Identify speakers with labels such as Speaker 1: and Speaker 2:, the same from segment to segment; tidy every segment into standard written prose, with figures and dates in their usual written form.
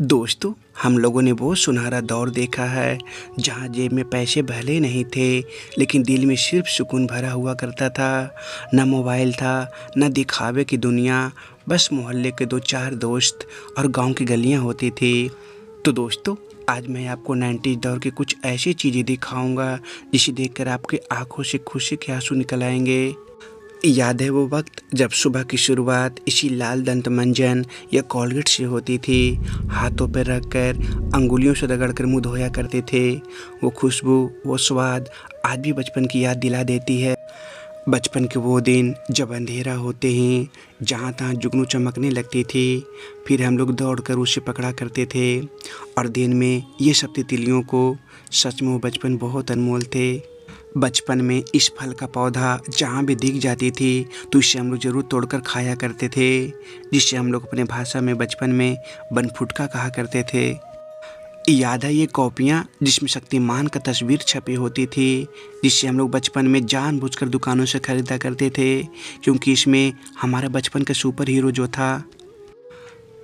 Speaker 1: दोस्तों, हम लोगों ने वो सुनहरा दौर देखा है जहाँ जेब में पैसे भले नहीं थे, लेकिन दिल में सिर्फ सुकून भरा हुआ करता था। ना मोबाइल था, ना दिखावे की दुनिया, बस मोहल्ले के दो चार दोस्त और गांव की गलियां होती थी। तो दोस्तों, आज मैं आपको 90s दौर की कुछ ऐसी चीज़ें दिखाऊंगा जिसे देखकर आपकी आंखों से खुशी के आंसू निकल आएंगे। याद है वो वक्त जब सुबह की शुरुआत इसी लाल दंत मंजन या कोलगेट से होती थी। हाथों पर रखकर अंगुलियों से रगड़कर मुंह धोया करते थे। वो खुशबू, वो स्वाद आज भी बचपन की याद दिला देती है। बचपन के वो दिन जब अंधेरा होते ही जहाँ तहाँ जुगनू चमकने लगती थी, फिर हम लोग दौड़कर उसे पकड़ा करते थे। और दिन में ये सब तितलियों को, सच में वो बचपन बहुत अनमोल थे। बचपन में इस फल का पौधा जहाँ भी दिख जाती थी तो इसे हम लोग ज़रूर तोड़कर खाया करते थे, जिससे हम लोग अपने भाषा में बचपन में बनफुटका कहा करते थे। याद है ये कॉपियाँ जिसमें शक्तिमान का तस्वीर छपी होती थी, जिससे हम लोग बचपन में जानबूझकर दुकानों से ख़रीदा करते थे, क्योंकि इसमें हमारा बचपन का सुपर हीरो जो था।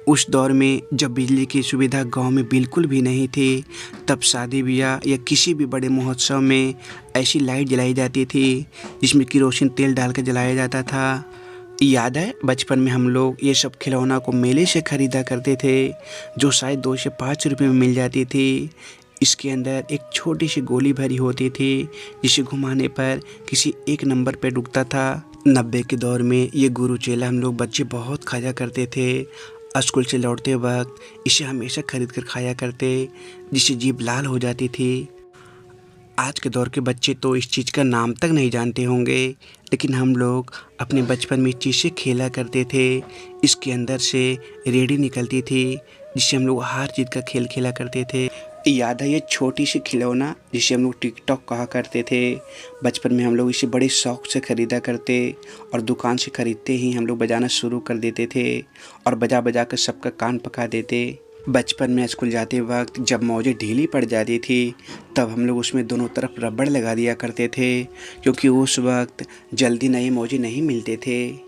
Speaker 1: उस दौर में जब बिजली की सुविधा गांव में बिल्कुल भी नहीं थी, तब शादी ब्याह या किसी भी बड़े महोत्सव में ऐसी लाइट जलाई जाती थी जिसमें केरोसिन तेल डालकर जलाया जाता था। याद है बचपन में हम लोग ये सब खिलौना को मेले से ख़रीदा करते थे, जो शायद 2 से 5 रुपये में मिल जाती थी। इसके अंदर एक छोटी सी गोली भरी होती थी जिसे घुमाने पर किसी एक नंबर पर रुकता था। 90 के दौर में ये गुरु चेला हम लोग बच्चे बहुत खाया करते थे। स्कूल से लौटते वक्त इसे हमेशा खरीद कर खाया करते, जिससे जीभ लाल हो जाती थी। आज के दौर के बच्चे तो इस चीज़ का नाम तक नहीं जानते होंगे, लेकिन हम लोग अपने बचपन में इस चीज़ से खेला करते थे। इसके अंदर से रेडी निकलती थी जिससे हम लोग हार जीत का खेल खेला करते थे। याद है ये छोटी सी खिलौना जिसे हम लोग टिकटॉक कहा करते थे। बचपन में हम लोग इसे बड़े शौक़ से ख़रीदा करते और दुकान से ख़रीदते ही हम लोग बजाना शुरू कर देते थे और बजा बजा कर सबका कान पका देते। बचपन में स्कूल जाते वक्त जब मौजें ढीली पड़ जाती थी, तब हम लोग उसमें दोनों तरफ रबड़ लगा दिया करते थे, क्योंकि उस वक्त जल्दी नए मौजे नहीं मिलते थे।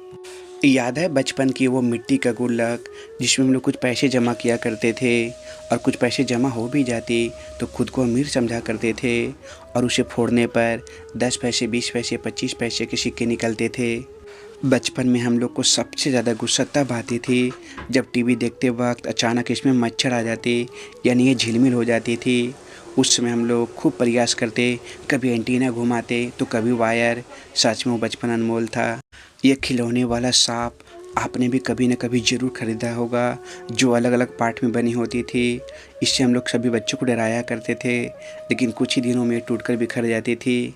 Speaker 1: याद है बचपन की वो मिट्टी का गुल्लक जिसमें हम लोग कुछ पैसे जमा किया करते थे, और कुछ पैसे जमा हो भी जाती तो खुद को अमीर समझा करते थे, और उसे फोड़ने पर 10 पैसे, 20 पैसे, 25 पैसे के सिक्के निकलते थे। बचपन में हम लोग को सबसे ज़्यादा गुस्सा तब आती थी जब टीवी देखते वक्त अचानक इसमें मच्छर आ जाते, यानी ये झिलमिल हो जाती थी। उस समय हम लोग खूब प्रयास करते, कभी एंटीना घुमाते तो कभी वायर। सच में वो बचपन अनमोल था। ये खिलौने वाला सांप आपने भी कभी न कभी ज़रूर ख़रीदा होगा, जो अलग अलग पार्ट में बनी होती थी। इससे हम लोग सभी बच्चों को डराया करते थे, लेकिन कुछ ही दिनों में टूटकर बिखर जाती थी।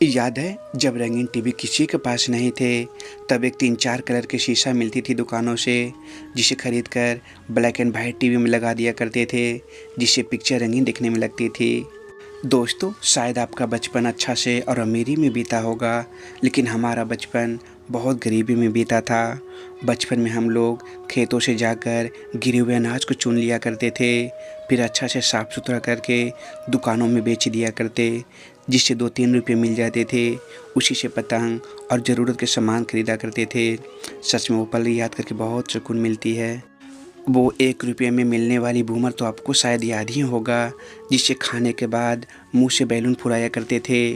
Speaker 1: याद है जब रंगीन टीवी किसी के पास नहीं थे, तब एक 3-4 कलर की शीशा मिलती थी दुकानों से, जिसे खरीद कर ब्लैक एंड वाइट टीवी में लगा दिया करते थे, जिससे पिक्चर रंगीन दिखने में लगती थी। दोस्तों, शायद आपका बचपन अच्छा से और अमीरी में बीता होगा, लेकिन हमारा बचपन बहुत गरीबी में बीता था। बचपन में हम लोग खेतों से जाकर गिरे हुए अनाज को चुन लिया करते थे, फिर अच्छा से साफ़ सुथरा करके दुकानों में बेच दिया करते, जिससे 2-3 रुपये मिल जाते थे। उसी से पतंग और ज़रूरत के सामान खरीदा करते थे। सच में वो पल याद करके बहुत सुकून मिलती है। वो 1 रुपये में मिलने वाली बूमर तो आपको शायद याद ही होगा, जिसे खाने के बाद मुंह से बैलून फुलाया करते थे।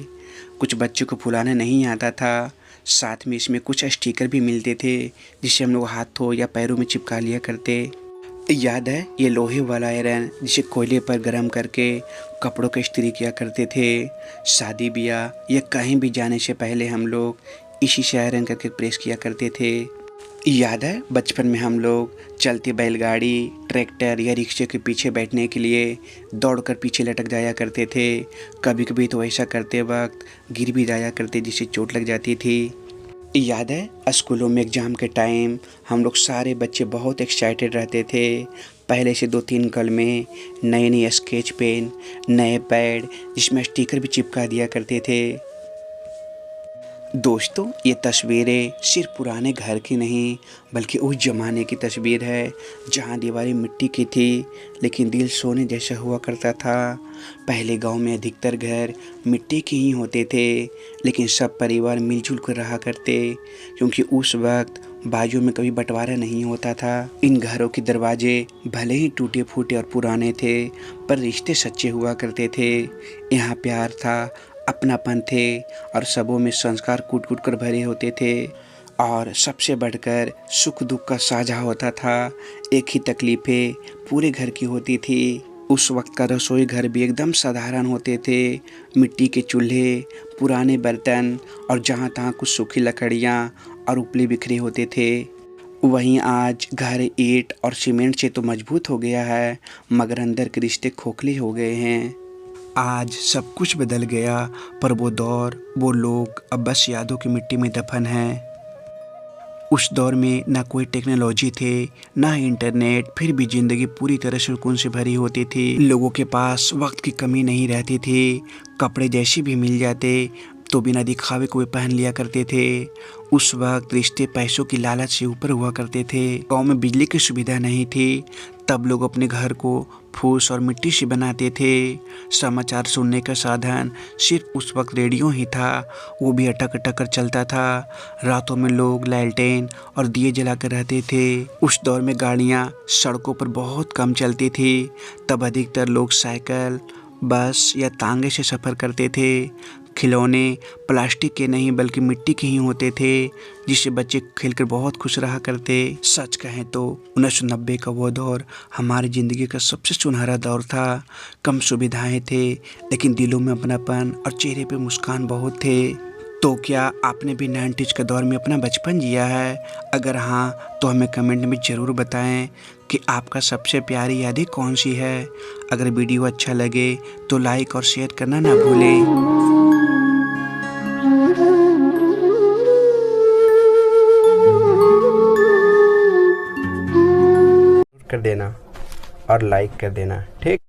Speaker 1: कुछ बच्चों को फुलाना नहीं आता था, साथ में इसमें कुछ स्टिकर भी मिलते थे, जिसे हम लोग हाथों या पैरों में चिपका लिया करते। याद है ये लोहे वाला आयरन जिसे कोयले पर गर्म करके कपड़ों को इस्त्री किया करते थे। शादी ब्याह या कहीं भी जाने से पहले हम लोग इसी से आयरन करके प्रेस किया करते थे। याद है बचपन में हम लोग चलती बैलगाड़ी, ट्रैक्टर या रिक्शे के पीछे बैठने के लिए दौड़कर पीछे लटक जाया करते थे। कभी कभी तो ऐसा करते वक्त गिर भी जाया करते, जिससे चोट लग जाती थी। याद है स्कूलों में एग्ज़ाम के टाइम हम लोग सारे बच्चे बहुत एक्साइटेड रहते थे। पहले से 2-3 कलमें, नए नए स्केच पेन, नए पैड जिसमें स्टिकर भी चिपका दिया करते थे। दोस्तों, ये तस्वीरें सिर्फ पुराने घर की नहीं, बल्कि उस ज़माने की तस्वीर है जहाँ दीवारें मिट्टी की थी, लेकिन दिल सोने जैसा हुआ करता था। पहले गांव में अधिकतर घर मिट्टी के ही होते थे, लेकिन सब परिवार मिलजुल कर रहा करते, क्योंकि उस वक्त बाजू में कभी बंटवारा नहीं होता था। इन घरों के दरवाजे भले ही टूटे फूटे और पुराने थे, पर रिश्ते सच्चे हुआ करते थे। यहाँ प्यार था, अपनापन थे और सबों में संस्कार कूट कूट कर भरे होते थे। और सबसे बढ़कर सुख दुख का साझा होता था। एक ही तकलीफ़ें पूरे घर की होती थी। उस वक्त का रसोई घर भी एकदम साधारण होते थे। मिट्टी के चूल्हे, पुराने बर्तन और जहाँ तहाँ कुछ सूखी लकड़ियाँ और उपले बिखरे होते थे। वहीं आज घर ईंट और सीमेंट से तो मजबूत हो गया है, मगर अंदर के रिश्ते खोखले हो गए हैं। आज सब कुछ बदल गया, पर वो दौर, वो लोग अब बस यादों की मिट्टी में दफन हैं। उस दौर में ना कोई टेक्नोलॉजी थे, ना इंटरनेट, फिर भी ज़िंदगी पूरी तरह सुकून से भरी होती थी। लोगों के पास वक्त की कमी नहीं रहती थी। कपड़े जैसे भी मिल जाते तो बिना दिखावे को वे पहन लिया करते थे। उस वक्त रिश्ते पैसों की लालच से ऊपर हुआ करते थे। गांव में बिजली की सुविधा नहीं थी, तब लोग अपने घर को फूस और मिट्टी से बनाते थे। समाचार सुनने का साधन सिर्फ उस वक्त रेडियो ही था, वो भी अटक अटक कर चलता था। रातों में लोग लालटेन और दिए जलाकर रहते थे। उस दौर में गाड़ियाँ सड़कों पर बहुत कम चलती थी, तब अधिकतर लोग साइकिल, बस या तांगे से सफ़र करते थे। खिलौने प्लास्टिक के नहीं बल्कि मिट्टी के ही होते थे, जिससे बच्चे खेलकर बहुत खुश रहा करते। सच कहें तो 1990 का वो दौर हमारी ज़िंदगी का सबसे सुनहरा दौर था। कम सुविधाएं थे, लेकिन दिलों में अपनापन और चेहरे पे मुस्कान बहुत थे। तो क्या आपने भी 90s के दौर में अपना बचपन जिया है? अगर हाँ, तो हमें कमेंट में ज़रूर बताएं कि आपका सबसे प्यारी यादें कौन सी है। अगर वीडियो अच्छा लगे तो लाइक और शेयर करना ना भूलें। कर देना और लाइक कर देना, ठीक।